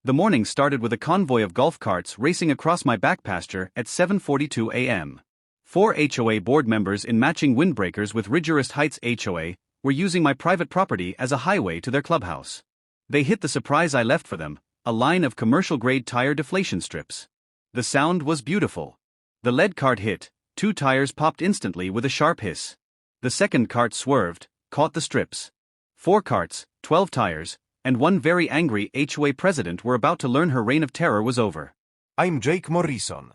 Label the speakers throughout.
Speaker 1: The morning started with a convoy of golf carts racing across my back pasture at 7:42 a.m. 4 HOA board members in matching windbreakers with Ridgehurst Heights HOA were using my private property as a highway to their clubhouse. They hit the surprise I left for them, a line of commercial-grade tire deflation strips. The sound was beautiful. The lead cart hit, 2 tires popped instantly with a sharp hiss. The second cart swerved, caught the strips. 4 carts, 12 tires, and one very angry HOA president were about to learn her reign of terror was over.
Speaker 2: I'm Jake Morrison.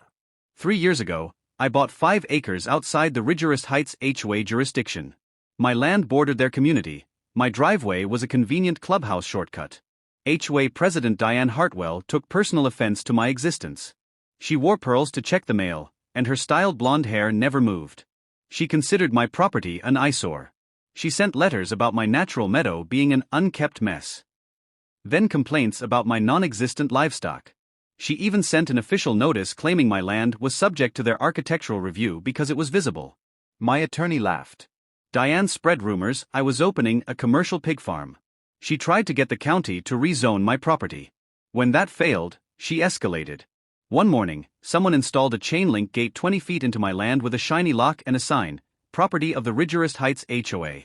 Speaker 1: 3 years ago, I bought 5 acres outside the Ridgehurst Heights HOA jurisdiction. My land bordered their community. My driveway was a convenient clubhouse shortcut. HOA President Diane Hartwell took personal offense to my existence. She wore pearls to check the mail, and her styled blonde hair never moved. She considered my property an eyesore. She sent letters about my natural meadow being an unkept mess. Then complaints about my non-existent livestock. She even sent an official notice claiming my land was subject to their architectural review because it was visible. My attorney laughed. Diane spread rumors I was opening a commercial pig farm. She tried to get the county to rezone my property. When that failed, she escalated. One morning, someone installed a chain-link gate 20 feet into my land with a shiny lock and a sign, property of the Ridgehurst Heights HOA.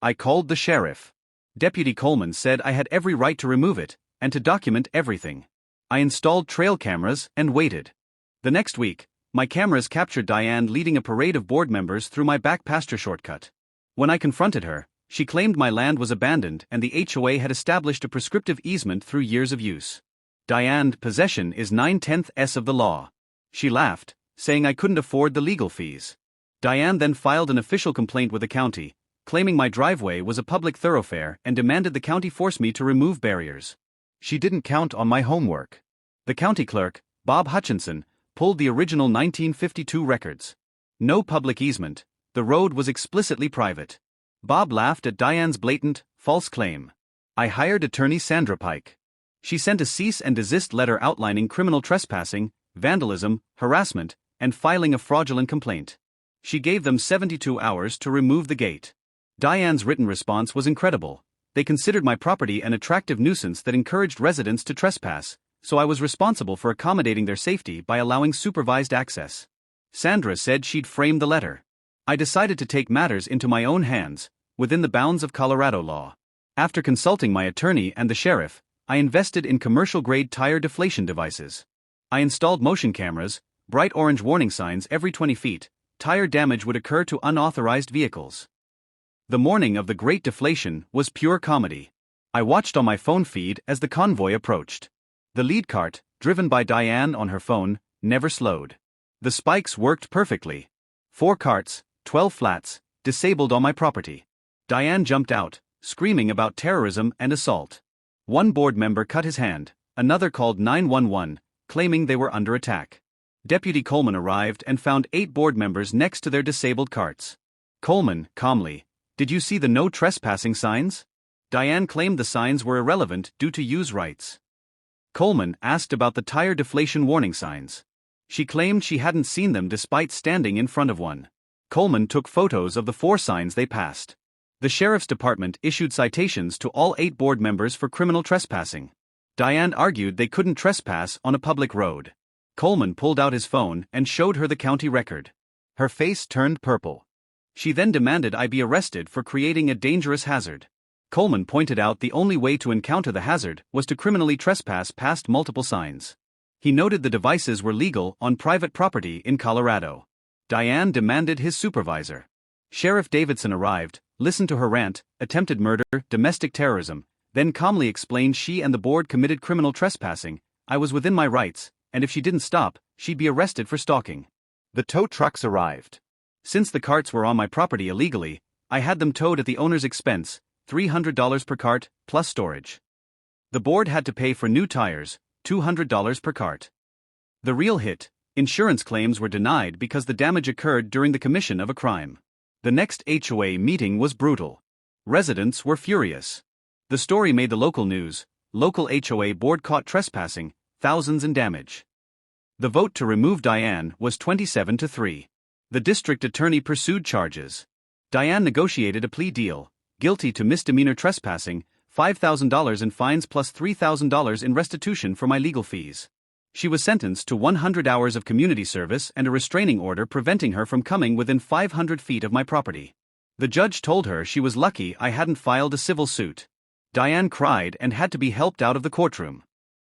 Speaker 1: I called the sheriff. Deputy Coleman said I had every right to remove it, and to document everything. I installed trail cameras and waited. The next week, my cameras captured Diane leading a parade of board members through my back pasture shortcut. When I confronted her, she claimed my land was abandoned and the HOA had established a prescriptive easement through years of use. Diane, possession is 9/10 of the law. She laughed, saying I couldn't afford the legal fees. Diane then filed an official complaint with the county, claiming my driveway was a public thoroughfare and demanded the county force me to remove barriers. She didn't count on my homework. The county clerk, Bob Hutchinson, pulled the original 1952 records. No public easement, the road was explicitly private. Bob laughed at Diane's blatant, false claim. I hired attorney Sandra Pike. She sent a cease and desist letter outlining criminal trespassing, vandalism, harassment, and filing a fraudulent complaint. She gave them 72 hours to remove the gate. Diane's written response was incredible. They considered my property an attractive nuisance that encouraged residents to trespass, so I was responsible for accommodating their safety by allowing supervised access. Sandra said she'd frame the letter. I decided to take matters into my own hands, within the bounds of Colorado law. After consulting my attorney and the sheriff, I invested in commercial-grade tire deflation devices. I installed motion cameras, bright orange warning signs every 20 feet, tire damage would occur to unauthorized vehicles. The morning of the Great Deflation was pure comedy. I watched on my phone feed as the convoy approached. The lead cart, driven by Diane on her phone, never slowed. The spikes worked perfectly. 4 carts, 12 flats, disabled on my property. Diane jumped out, screaming about terrorism and assault. One board member cut his hand, another called 911, claiming they were under attack. Deputy Coleman arrived and found 8 board members next to their disabled carts. Coleman, calmly, "Did you see the no trespassing signs?" Diane claimed the signs were irrelevant due to use rights. Coleman asked about the tire deflation warning signs. She claimed she hadn't seen them despite standing in front of one. Coleman took photos of the 4 signs they passed. The sheriff's department issued citations to all 8 board members for criminal trespassing. Diane argued they couldn't trespass on a public road. Coleman pulled out his phone and showed her the county record. Her face turned purple. She then demanded I be arrested for creating a dangerous hazard. Coleman pointed out the only way to encounter the hazard was to criminally trespass past multiple signs. He noted the devices were legal on private property in Colorado. Diane demanded his supervisor. Sheriff Davidson arrived, listened to her rant, attempted murder, domestic terrorism, then calmly explained she and the board committed criminal trespassing. I was within my rights, and if she didn't stop, she'd be arrested for stalking. The tow trucks arrived. Since the carts were on my property illegally, I had them towed at the owner's expense, $300 per cart, plus storage. The board had to pay for new tires, $200 per cart. The real hit, insurance claims were denied because the damage occurred during the commission of a crime. The next HOA meeting was brutal. Residents were furious. The story made the local news. Local HOA board caught trespassing, thousands in damage. The vote to remove Diane was 27-3. The district attorney pursued charges. Diane negotiated a plea deal, guilty to misdemeanor trespassing, $5,000 in fines plus $3,000 in restitution for my legal fees. She was sentenced to 100 hours of community service and a restraining order preventing her from coming within 500 feet of my property. The judge told her she was lucky I hadn't filed a civil suit. Diane cried and had to be helped out of the courtroom.